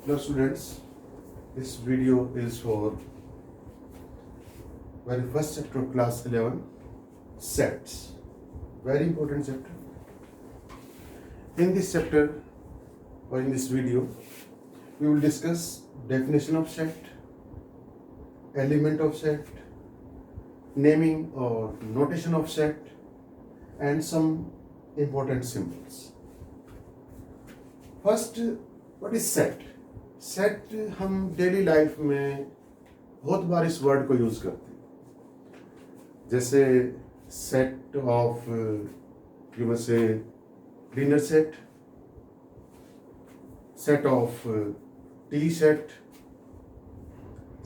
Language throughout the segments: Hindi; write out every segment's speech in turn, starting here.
Hello students, this video is for very first chapter of class 11, sets. Very important chapter. In this chapter or in this video, we will discuss definition of set, element of set, naming or notation of set, and some important symbols. First, what is set? Set हम डेली लाइफ में बहुत बार इस वर्ड को यूज करते हैं, जैसे सेट ऑफ यू मे से dinner set, set of tea set,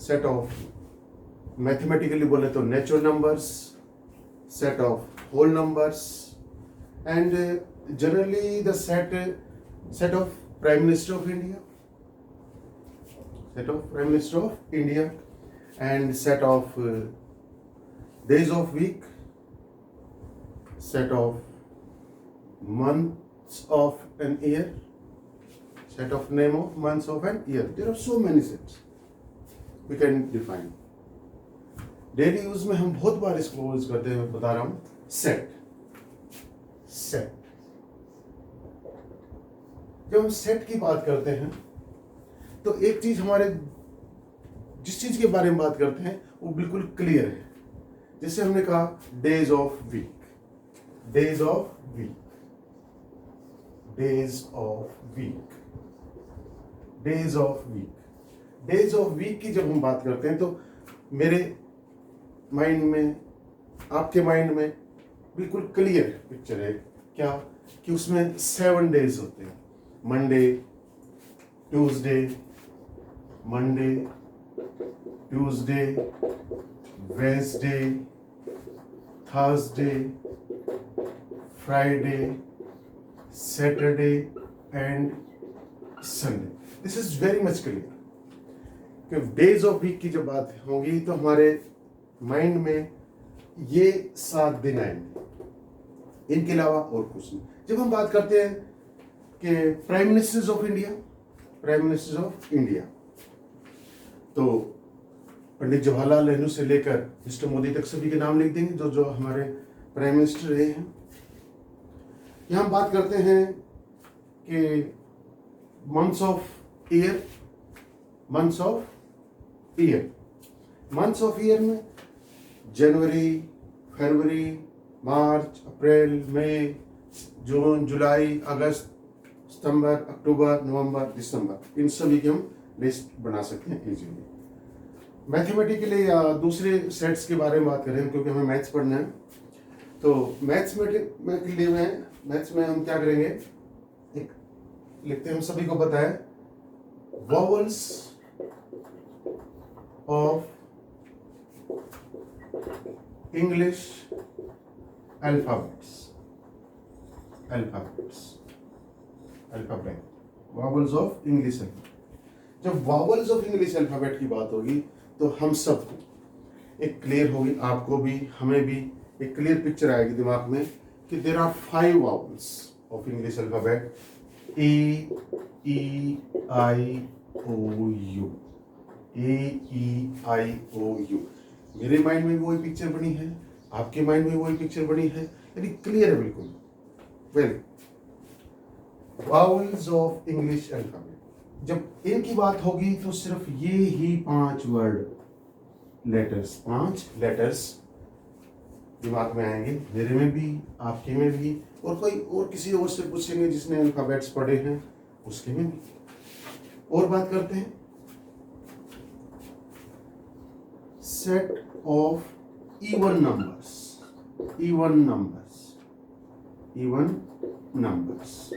set of mathematically बोले तो natural numbers, set of whole numbers, and generally the set of prime minister of India, set of Prime Minister of India, and set of days of week, set of months of an year, set of name of months of an year. There are so many sets we can define. Daily use में हम बहुत बार इसको यूज करते हैं, बता रहा हूं सेट। जब हम सेट की बात करते हैं तो एक चीज हमारे जिस चीज के बारे में बात करते हैं वो बिल्कुल क्लियर है। जैसे हमने कहा days of week, days of week, days of week, days of week, days of week की जब हम बात करते हैं तो मेरे माइंड में, आपके माइंड में बिल्कुल क्लियर पिक्चर है क्या कि उसमें 7 डेज होते हैं। Monday, Tuesday, Monday, Tuesday, Wednesday, Thursday, Friday, Saturday and Sunday. This is very much clear कि डेज ऑफ वीक की जब बात होगी तो हमारे माइंड में ये 7 दिन आएंगे, इनके अलावा और कुछ नहीं। जब हम बात करते हैं कि prime ministers of India, prime ministers of India, तो पंडित जवाहरलाल नेहरू से लेकर मिस्टर मोदी तक सभी के नाम लिख देंगे जो जो हमारे प्राइम मिनिस्टर रहे हैं। यहां हम बात करते हैं कि months of year, months of year, months of year में जनवरी, फरवरी, मार्च, अप्रैल, मई, जून, जुलाई, अगस्त, सितंबर, अक्टूबर, नवंबर, दिसंबर, इन सभी की हम लिस्ट बना सकते हैं इजीली। मैथमेटिकली या दूसरे सेट्स के बारे में बात करें क्योंकि हमें मैथ्स पढ़ना है, तो मैथ्स में हम क्या करेंगे, एक लिखते हैं, हम सभी को पता है vowels of English alphabets, alphabet, vowels of English alphabet. जब वॉवल्स ऑफ इंग्लिश अल्फाबेट की बात होगी तो हम सबको एक क्लियर होगी, आपको भी हमें भी एक क्लियर पिक्चर आएगी दिमाग में कि there are 5 vowels of English alphabet, A, E, I, O, U, A, E, I, O, U. मेरे माइंड में भी वही पिक्चर बनी है, आपके माइंड में वही पिक्चर बनी है, यानी क्लियर है बिल्कुल। Well, vowels of English alphabet, जब इनकी बात होगी तो सिर्फ ये ही 5 वर्ड, लेटर्स, 5 लेटर्स दिमाग में आएंगे, मेरे में भी, आपके में भी, और कोई और किसी और से पूछेंगे जिसने अल्फाबेट्स पढ़े हैं उसके में भी। और बात करते हैं set of even numbers, even numbers, even numbers,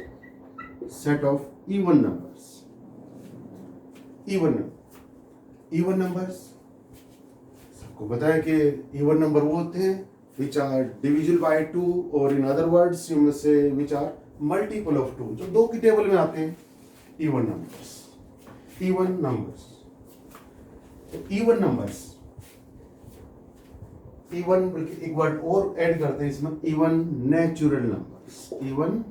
set of even numbers, even numbers सबको पता है कि इवन नंबर वो होते हैं विच आर डिविजिबल बाय 2, और in other words you may से विच आर मल्टीपल ऑफ 2, जो 2 की टेबल में आते हैं, even numbers, even numbers. Even numbers, even बल्कि एक वर्ड और ऐड करते हैं इसमें, even natural numbers, even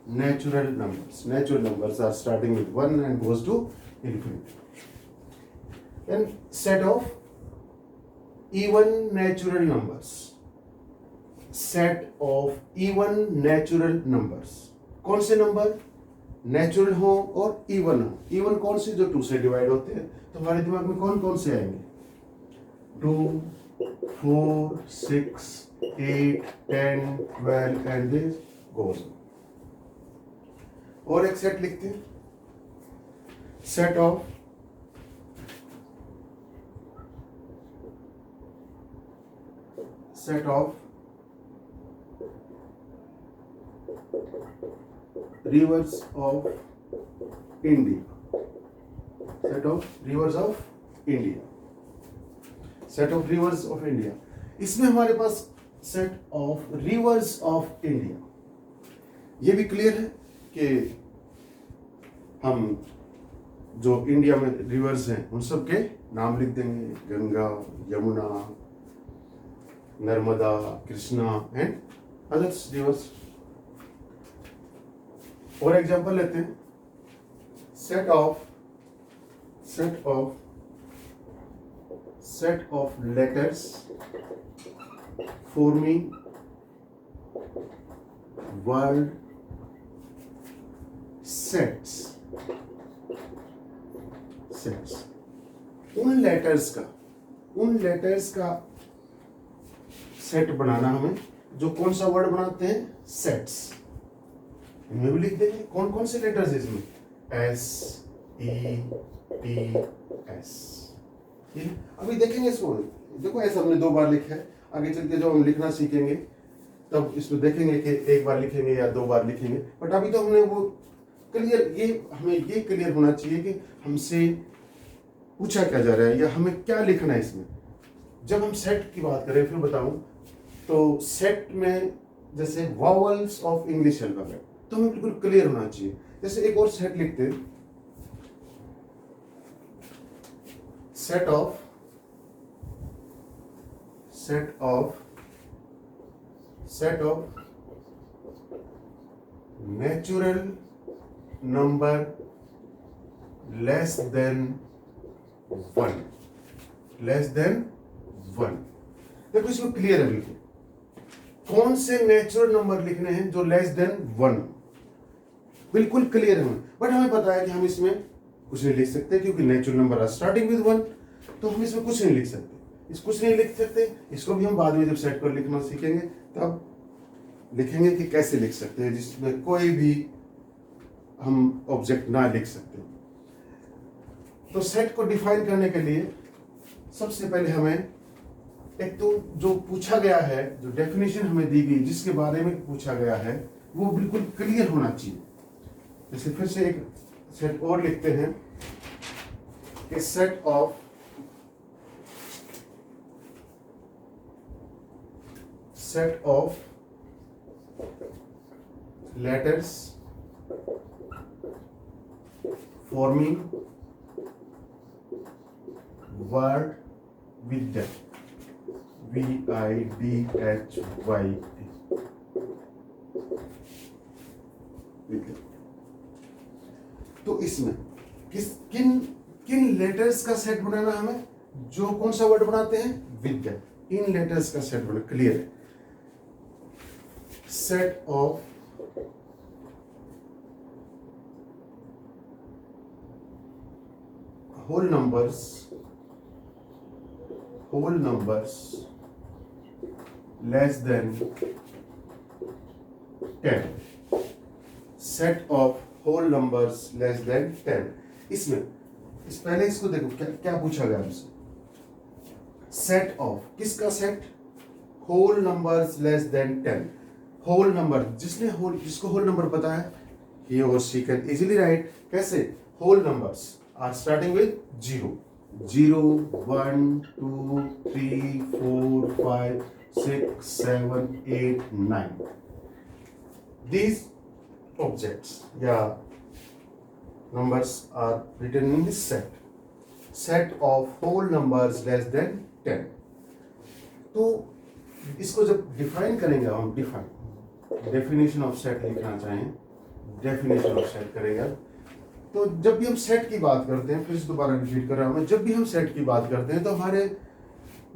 natural numbers. Natural numbers are starting with 1 and goes to infinity. Then set of even natural numbers. Set of even natural numbers. कौन से नंबर नेचुरल हो और इवन हो? इवन कौन से? जो 2 से डिवाइड होते हैं. तो हमारे दिमाग में कौन कौन से आएंगे? 2, 4, 6, 8, 10, 12 and this goes on. और एक सेट लिखते हैं. Set of rivers of India. Set of rivers of India. Set of rivers of India. इसमें हमारे पास set of rivers of India. ये भी क्लियर है कि हम जो इंडिया में रिवर्स हैं उन सब के नाम लिख देंगे. Ganga, Yamuna, Narmada, Krishna and others reverse. और एग्जांपल लेते हैं. Set of letters forming word sets. उन लेटर्स का सेट बनाना हमें. जो कौन सा वर्ड बनाते हैं? सेट्स. इनमें भी लिख देंगे कौन कौन से लेटर्स है इसमें. S, E, T, S. अभी देखेंगे इसको. देखो ऐसा हमने 2 बार लिखा है. आगे चल के जब हम लिखना सीखेंगे तब इसमें देखेंगे कि 1 बार लिखेंगे या 2 बार लिखेंगे. बट अभी तो हमने वो क्लियर, हमें ये क्लियर होना चाहिए कि हमसे पूछा क्या जा रहा है या हमें क्या लिखना है इसमें. जब हम सेट की बात करें, फिर बताऊं, तो सेट में जैसे वॉवल्स ऑफ इंग्लिश अल्फाबेट, तो हमें बिल्कुल क्लियर होना चाहिए. जैसे एक और सेट लिखते हैं. Set of natural number less than 1. देखो इसमें क्लियर है बिल्कुल कौन से नेचुरल नंबर लिखने हैं जो लेस देन 1. बिल्कुल क्लियर है. बट हमें पता है कि हम इसमें कुछ नहीं लिख सकते क्योंकि natural number are starting with 1. तो हम इसमें कुछ नहीं लिख सकते. इसको भी हम बाद में जब सेट पर लिखना सीखेंगे तब लिखेंगे कि कैसे लिख सकते हैं जिसमें कोई भी हम ऑब्जेक्ट ना लिख सकते. तो सेट को डिफाइन करने के लिए सबसे पहले हमें एक तो जो पूछा गया है, जो डेफिनेशन हमें दी गई, जिसके बारे में पूछा गया है, वो बिल्कुल क्लियर होना चाहिए. जैसे फिर से एक सेट और लिखते हैं कि set of letters forming word with विद्या. तो इसमें किन लेटर्स का सेट बनाना हमें? जो कौन सा वर्ड बनाते हैं? विद्या. इन लेटर्स का सेट बना. क्लियर है. Set of whole numbers less than 10. Set of whole numbers less than 10. इसमें पहले इसको देखो क्या पूछा गया हमसे. सेट ऑफ किसका set? Whole numbers less than 10. Whole number जिसको होल नंबर पता है, he or she can easily write. कैसे? Whole numbers are starting with 0. 0, 1, 2, 3, 4, 5, 6, 7, 8, 9. These objects, numbers are written in this set. Set of whole numbers less than 10. तो इसको जब डिफाइन करेंगे हम, डेफिनेशन ऑफ सेट लिखना चाहें, डेफिनेशन ऑफ सेट करेंगे अब। तो जब भी हम सेट की बात करते हैं, फिर से दोबारा रिपीट कर रहा हूं मैं, जब भी हम सेट की बात करते हैं तो हमारे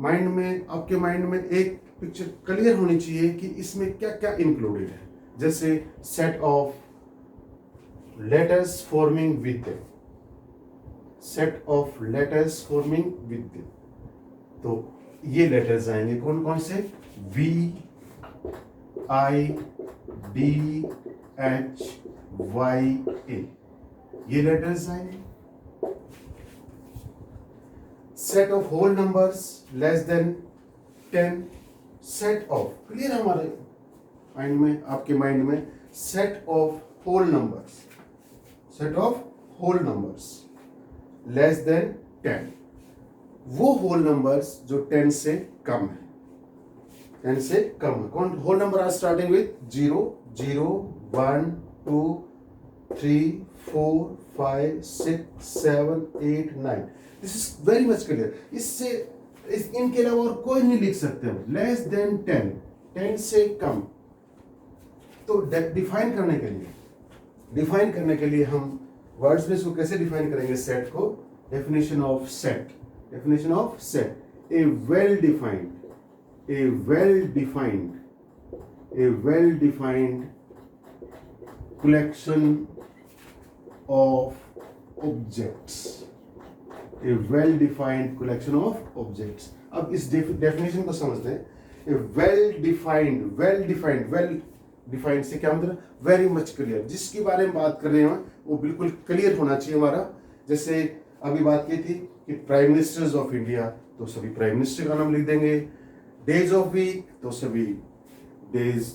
माइंड में, आपके माइंड में एक पिक्चर क्लियर होनी चाहिए कि इसमें क्या क्या इंक्लूडेड है। जैसे set of letters forming with them, set of letters forming with them, तो ये लेटर्स आएंगे कौन कौन से, V I D H Y A, ये लेटर्स आएंगे। Set of whole numbers less than 10, set of, clear हमारे माइंड में, आपके माइंड में, set of whole numbers, set of whole numbers less than 10, वो होल नंबर्स जो 10 से कम है, 10 से कम है। कौन whole number are starting with 0 0 1 2 3 4 5 6 7 8 9, this is very much clear. इससे इनके अलावा और कोई नहीं लिख सकते हम, लेस देन 10, 10 से कम। तो डिफाइन करने के लिए हम वर्ड्स में इसको कैसे डिफाइन करेंगे सेट को, definition of set, definition of set, a well defined collection of objects, a well defined collection of objects। अब इस definition को समझते हैं। a well defined से क्या मतलब, वेरी मच क्लियर, जिसके बारे में बात कर रहे हैं वो बिल्कुल क्लियर होना चाहिए हमारा। जैसे अभी बात की थी कि प्राइम मिनिस्टर्स ऑफ इंडिया, तो सभी प्राइम मिनिस्टर का नाम लिख देंगे। डेज ऑफ वीक, तो सभी डेज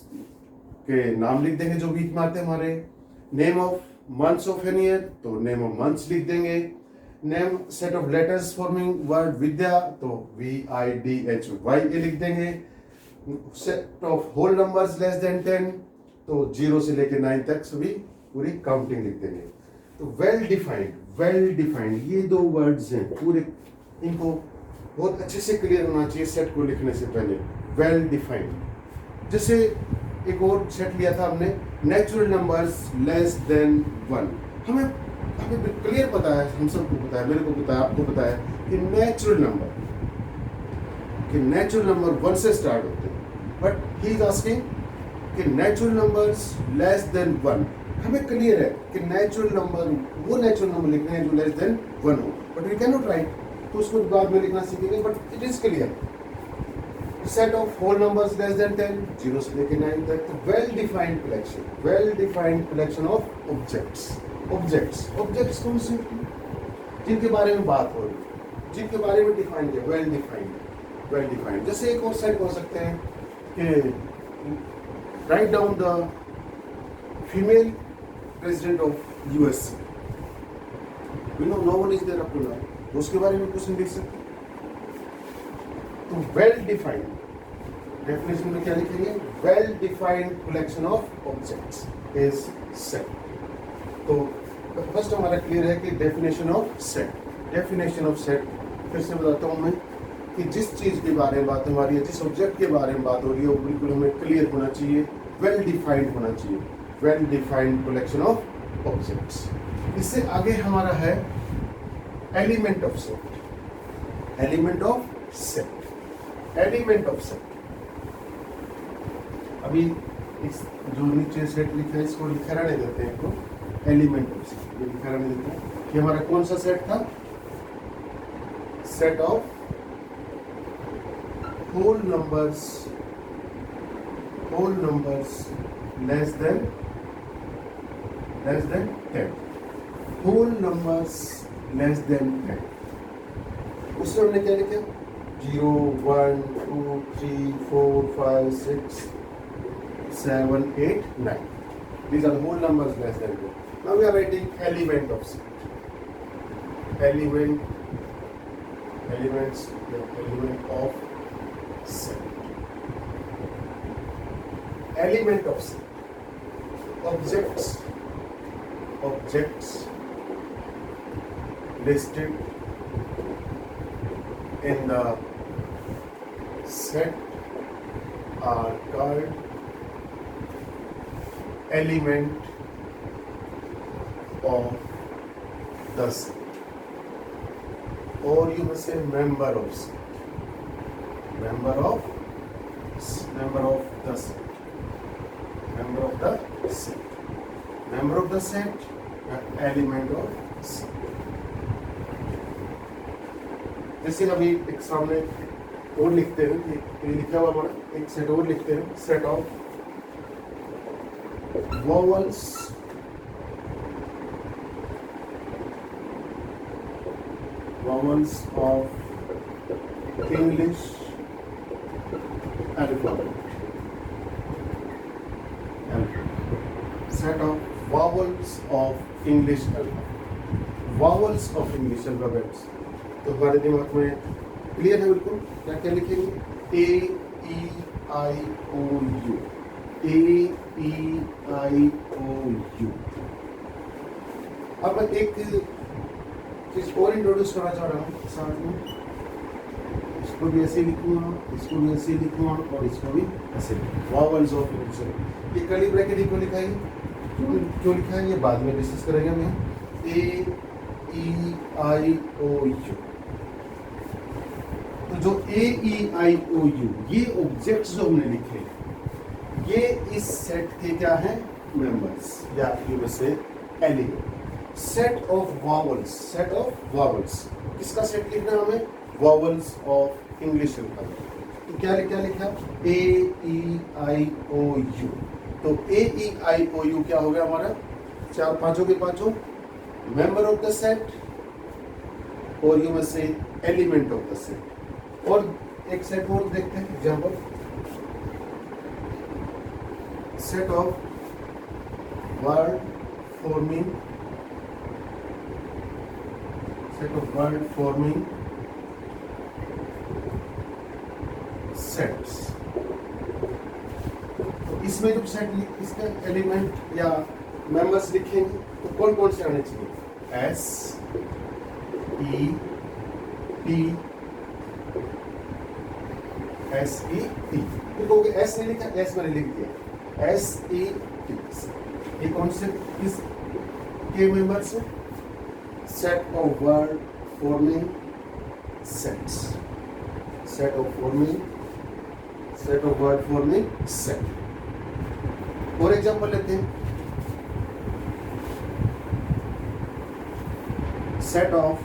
के नाम लिख देंगे जो वीक में आते हैं हमारे। Name of months of an year, तो नेम ऑफ मंथ्स लिख देंगे। Name set of letters forming word Vidya, तो VIDHY लिख देंगे। Set of whole numbers less than 10, तो 0 से लेकर 9 तक सभी पूरी काउंटिंग लिख देंगे। तो वेल डिफाइंड ये दो वर्ड्स हैं पूरे, इनको बहुत अच्छे से क्लियर होना चाहिए सेट को लिखने से पहले। वेल डिफाइंड, जैसे एक और सेट लिया था हमने, नेचुरल नंबर्स लेस देन 1। हमें क्लियर पता है, हम सबको पता है, मेरे को पता है, आपको पता है कि नेचुरल नंबर 1 से स्टार्ट होते हैं, बट ही इज आस्किंग कि नेचुरल नंबर्स लेस देन 1। हमें क्लियर है कि नेचुरल नंबर, वो नेचुरल नंबर लिखने हैं जो लेस देन 1 हो, but we can not write, तो उसको बाद में लिखना सीखेंगे, but it is clear. Set of whole numbers less than 10, 0 से लेकर 9 तक। तो well defined collection of objects कौन से, जिनके बारे में बात हो रही, जिनके बारे में डिफाइन किया, वेल डिफाइंड। जैसे एक और सेट हो सकते हैं कि write down the female president of USA, no one is there up to now, उसके बारे में कुछ नहीं लिख सकते। तो वेल डिफाइंड, डेफिनेशन में क्या लिखेंगे, well defined collection of objects is set. तो फर्स्ट हमारा क्लियर है कि डेफिनेशन ऑफ सेट। फिर से बताता हूं मैं कि जिस चीज के बारे में बात हमारी है, जिस ऑब्जेक्ट के बारे में बात हो रही है, वो बिल्कुल हमें क्लियर होना चाहिए, वेल डिफाइंड होना चाहिए। Well defined collection of objects. इससे आगे हमारा है एलिमेंट ऑफ सेट। अभी इस जो नीचे सेट लिखा है इसको लिखा रहने देते हैं, इसको एलिमेंट ऑफ सेट, ये लिखा रहने देते हैं कि हमारा कौन सा सेट था, set of whole numbers less than 10, whole numbers less than 10। उसमें हमने क्या लिखा, 0 1 2 3 4 5 6 7 8 9, these are the whole numbers less than 10. Now we are writing element of set, element of set, objects listed in the set are called element of the set, or you may say member of set. Member of the set. Member of the set. Member of the set, element of set. जैसे अभी एक सामने और लिखते हैं, ये लिखा हुआ हमारा एक सेट और लिखते हैं, set of vowels of English alphabet. Set of vowels of English alphabet. Vowels of English alphabets. तो हमारे दिमाग में क्लियर है बिल्कुल? क्या क्या लिखेंगे? A E I O U. A E I O U. अब मैं एक चीज और इंट्रोड्यूस करना चाह रहा हूँ साथ में। इसको भी ऐसे लिखूंगा, इसको भी ऐसे लिखूंगा और इसको भी ऐसे। Vowels of English. ये कर्ली ब्रैकेट क्यों लिखा है? क्यों लिखा है ये बाद में डिस्कस करेंगे हम। A E I O U। तो जो A E I O U ये ऑब्जेक्ट्स जो हमने लिखे ये इस सेट के क्या है? मेंबर्स या यू में से element. Set of vowels. Set of vowels किसका सेट लिखना है हमें? Vowels of English alphabet. तो क्या लिखा? A E I O U। तो A E I O U क्या हो गया हमारा? चार पांचों के पांचों मेंबर ऑफ द सेट, और यू में से एलिमेंट ऑफ द सेट। और एक सेट और देखते हैं example. Set of word forming sets. तो इसमें जब सेट इसका एलिमेंट या मेंबर्स लिखेंगे तो कौन कौन से आने चाहिए? S E T S E T। देखोगे S नहीं लिखा, S मैंने लिख दिया S E T। ये कौन से किस के मेंबर्स है? Set of word forming sets. Set of word forming set. और एग्जांपल लेते हैं। Set of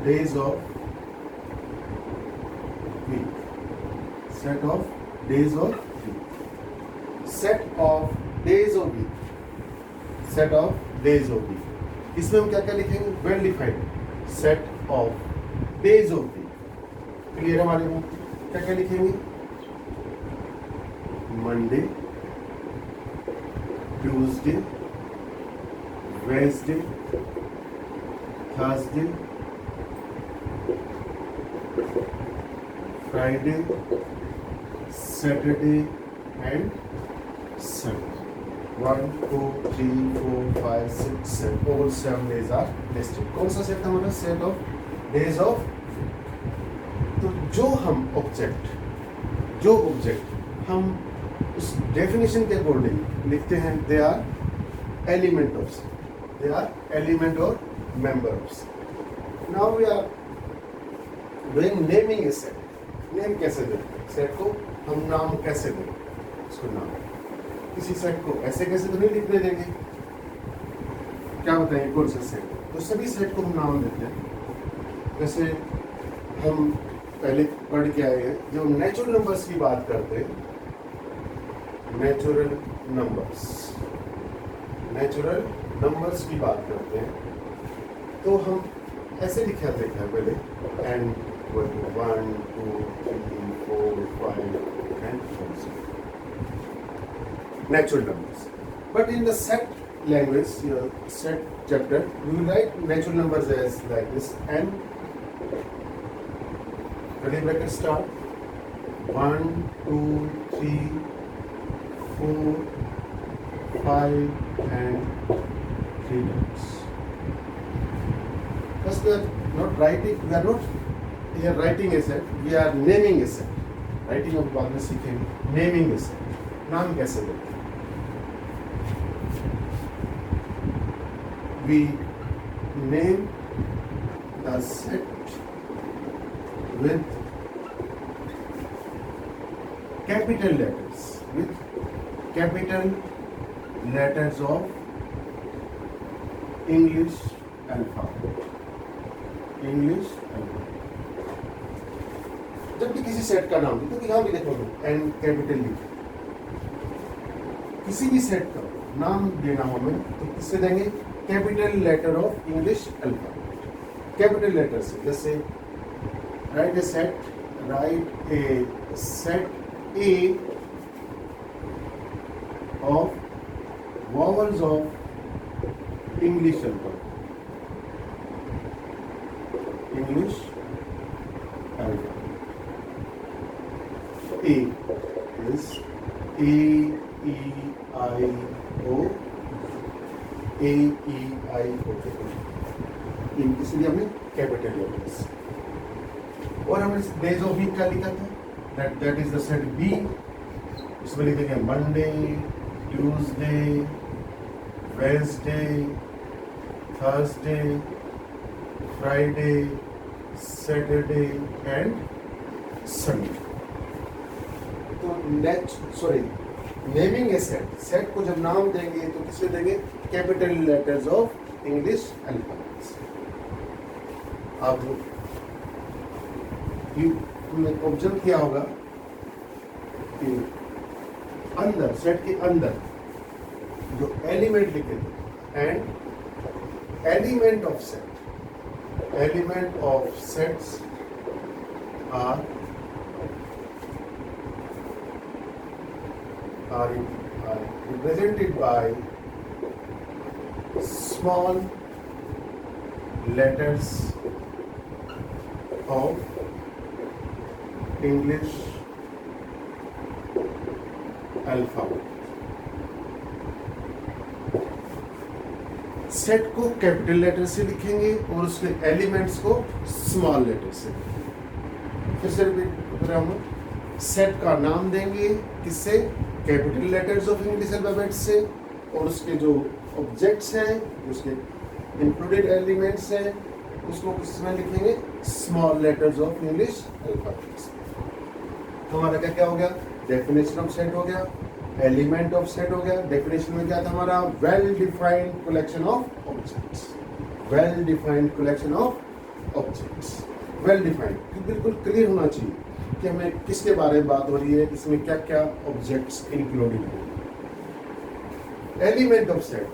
days of week. Set of days of week. Set of days of week. Set of days of week. इसमें हम क्या क्या लिखेंगे? Well defined set of days of week. Clear है हमारे में? क्या क्या लिखेंगे? Monday, Tuesday, Wednesday, Thursday, Friday, Saturday and Sunday. 1 2 3 4 5 6 7 all 7 days are listed। कौन सा सेट हमारा? Set of days of. तो जो ऑब्जेक्ट हम उस डेफिनेशन के अकॉर्डिंग लिखते हैं, they are element of set. They are element और member of set. Now we are doing naming a set. Name कैसे दें सेट को? हम नाम कैसे दें इसको? नाम किसी सेट को ऐसे कैसे तो नहीं लिखने देंगे। क्या बताएंगे कौन सा सेट? तो सभी सेट को हम नाम देते हैं। जैसे हम पहले पढ़ के आए हैं, जब नेचुरल नंबर्स की बात करते हैं, नेचुरल नंबर्स की बात करते हैं तो हम ऐसे लिखा देखा पहले and 1 2 3 4 5 and 6 natural numbers. But in the set language, set chapter, we will write natural numbers as like this: n, curly bracket start, 1 2 3 4 5 and 3 dots. First, we are not writing a set, we are naming a set. Writing अब बाद में सीखेंगे। नेमिंग इसे, नाम कैसे देते हैं। We name the set with capital letters, with capital letters of English alphabet. English alphabet जब भी किसी सेट का नाम दे तो यहाँ भी देखो एन कैपिटल लिखे, किसी भी सेट का नाम देना हो हमें तो किससे देंगे, capital letter of English alphabet. Capital letter से, जैसे write a set A of vowels of English alphabet. English alphabet A is A, E, I, O, A, E, I, O। इन इसलिए हमने कैपिटल लेटर्स। और हमने डेज ऑफ वीक का लिखा था, that is the set B. इसमें लिखेंगे Monday, Tuesday, Wednesday, Thursday, Friday, Saturday and Sunday. तो नेमिंग ए सेट, सेट को जब नाम देंगे तो किसे देंगे, capital letters of English alphabets. अब तुमने ऑब्जर्व किया होगा कि अंदर, सेट के अंदर जो एलिमेंट लिखे थे, and element of set, element of sets are represented by small letters of English alphabet। Set को कैपिटल लेटर से लिखेंगे और उसके एलिमेंट्स को स्मॉल लेटर से। फिर से रिपीट कर रहा हूँ, सेट का नाम देंगे किससे, capital letters of English alphabet से, और उसके जो ऑब्जेक्ट्स हैं, उसके इंक्लूडेड एलिमेंट्स हैं, उसको किसमें लिखेंगे, small letters of English alphabets. तो हमारा क्या क्या हो गया, डेफिनेशन ऑफ सेट हो गया, एलिमेंट ऑफ सेट हो गया। डेफिनेशन में क्या था हमारा, well defined collection of objects, well defined collection of objects. Well defined, बिल्कुल क्लियर होना चाहिए कि हमें किसके बारे में बात हो रही है, इसमें क्या क्या ऑब्जेक्ट्स इंक्लूडेड हैं। एलिमेंट ऑफ सेट,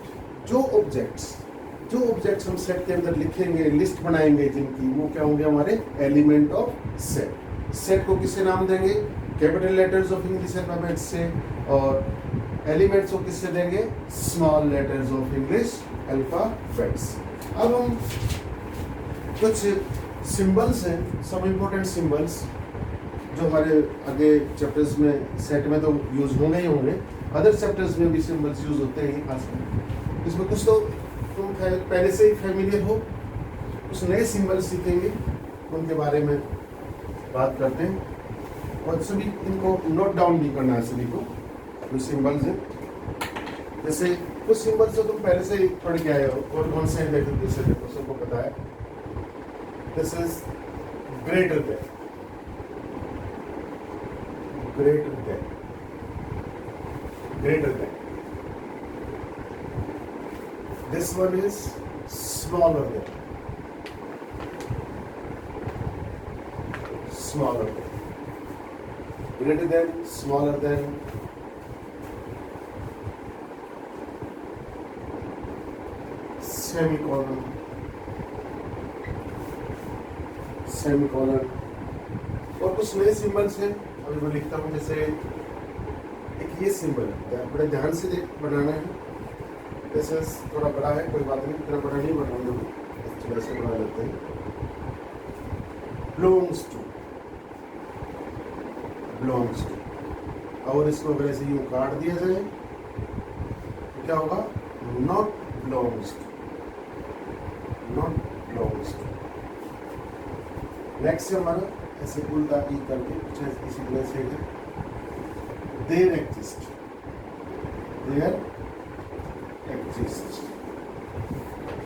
जो ऑब्जेक्ट्स हम सेट के अंदर लिखेंगे, लिस्ट बनाएंगे जिनकी, वो क्या होंगे हमारे एलिमेंट ऑफ सेट। सेट को किससे नाम देंगे, capital letters of English alphabet से, और एलिमेंट्स को किससे देंगे, small letters of English alphabets. अब हम कुछ सिंबल्स हैं, सब इंपॉर्टेंट सिंबल्स जो हमारे आगे चैप्टर्स में, सेट में तो यूज होंगे ही होंगे, अदर चैप्टर्स में भी सिंबल्स यूज होते हैं खासकर। इसमें कुछ तो तुम पहले से ही फैमिलियर हो, कुछ नए सिंबल्स सीखेंगे, उनके बारे में बात करते हैं। और सभी इनको नोट डाउन भी करना है सभी को, जो सिंबल्स हैं। जैसे कुछ सिंबल्स तो तुम पहले से ही पढ़ के आए हो, और कौन से हैं देखो, जैसे देखो सबको पता है, this is greater than, greater than, greater than. This one is smaller than, smaller than, greater than, smaller than, semicolon, semicolon। और कुछ नए सिंबल्स हैं, अभी मैं लिखता हूँ। जैसे एक ये सिंबल है, बड़े ध्यान से बनाना है। जैसे थोड़ा बड़ा है, कोई बात नहीं, इतना बड़ा नहीं बनाऊंगा, थोड़ा सा बना लेते हैं। बिलोंग्स टू, बिलोंग्स टू, और इसको अगर ऐसे यूँ काट दिया जाए तो क्या होगा, not belongs to, not belongs to. Next है हमारा ऐसे उल्टा ई करके कुछ इसी तरह से है देयर एग्जिस्ट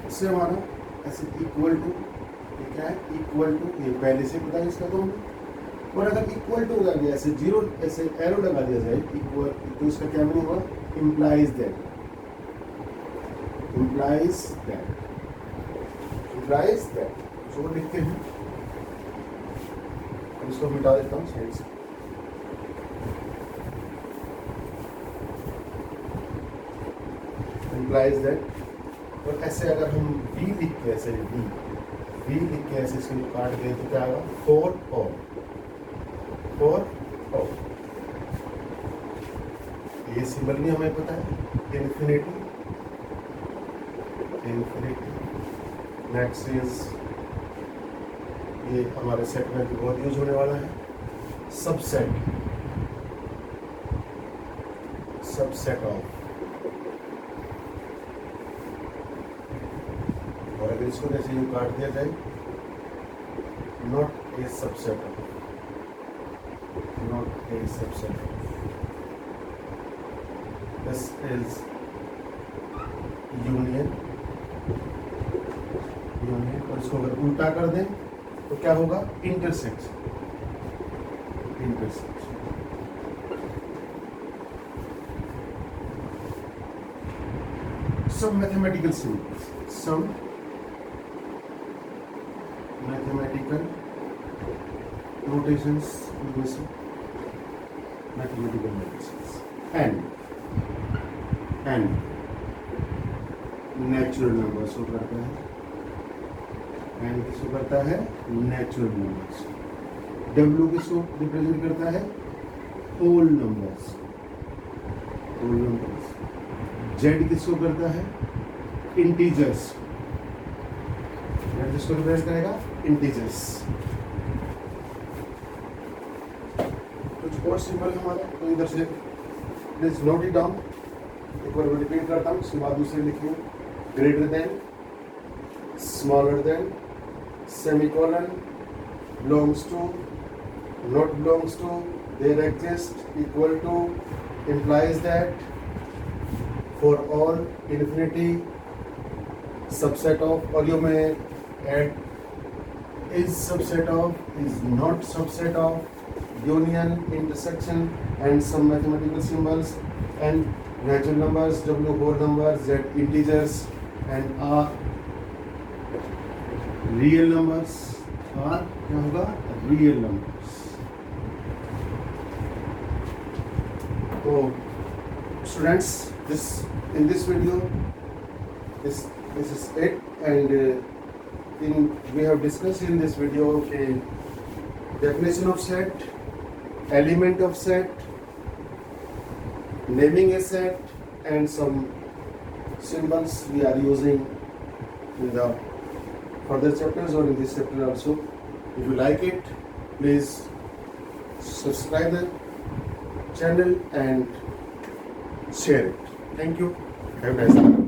इससे हमारा ऐसे इक्वल टू क्या है इक्वल टू ये पहले से पता है इसका तो हमें और अगर इक्वल टू लगा दिया ऐसे जीरो ऐसे एरो लगा दिया जाए इक्वल तो इसका क्या मीनिंग होगा इम्प्लाइज दैट जो लिखते हैं अब इसको मिटा देता हूँ साइड से इम्प्लाइज दैट और ऐसे अगर हम v लिख के ऐसे v लिख के ऐसे इसको काट दें तो क्या आएगा फॉर ऑल ये सिंबल भी हमें पता है इन्फिनिटी नेक्स्ट इज ये हमारे सेट में भी बहुत यूज होने वाला है सबसेट ऑफ और अगर इसको जैसे यूं काट दिया जाए not a subset of this is union और इसको अगर उल्टा कर दें तो क्या होगा intersection some mathematical symbols mathematical notations and natural numbers को करता है and किसको करता है natural numbers W किसको रिप्रेजेंट करता है whole numbers Z किसको करता है इंटीजर्स जिसको रिप्रेजेंट करेगा इंटीजर्स कुछ और सिंबल हमारा तो इधर से प्लीज नोट इट डाउन एक बार रिपीट करता हूँ उसके बाद दूसरे लिखिए greater than smaller than semicolon belongs to not belongs to there exist equal to implies that for all infinity subset of और यो में add is subset of is not subset of union intersection and some mathematical symbols and natural numbers W whole numbers Z integers and R real numbers R क्या होगा real numbers तो students in this video this is it and we have discussed in this video definition of set, element of set, naming a set and some symbols we are using in the further chapters or in this chapter also. If you like it, please subscribe the channel and share it. Thank you. Have a nice day.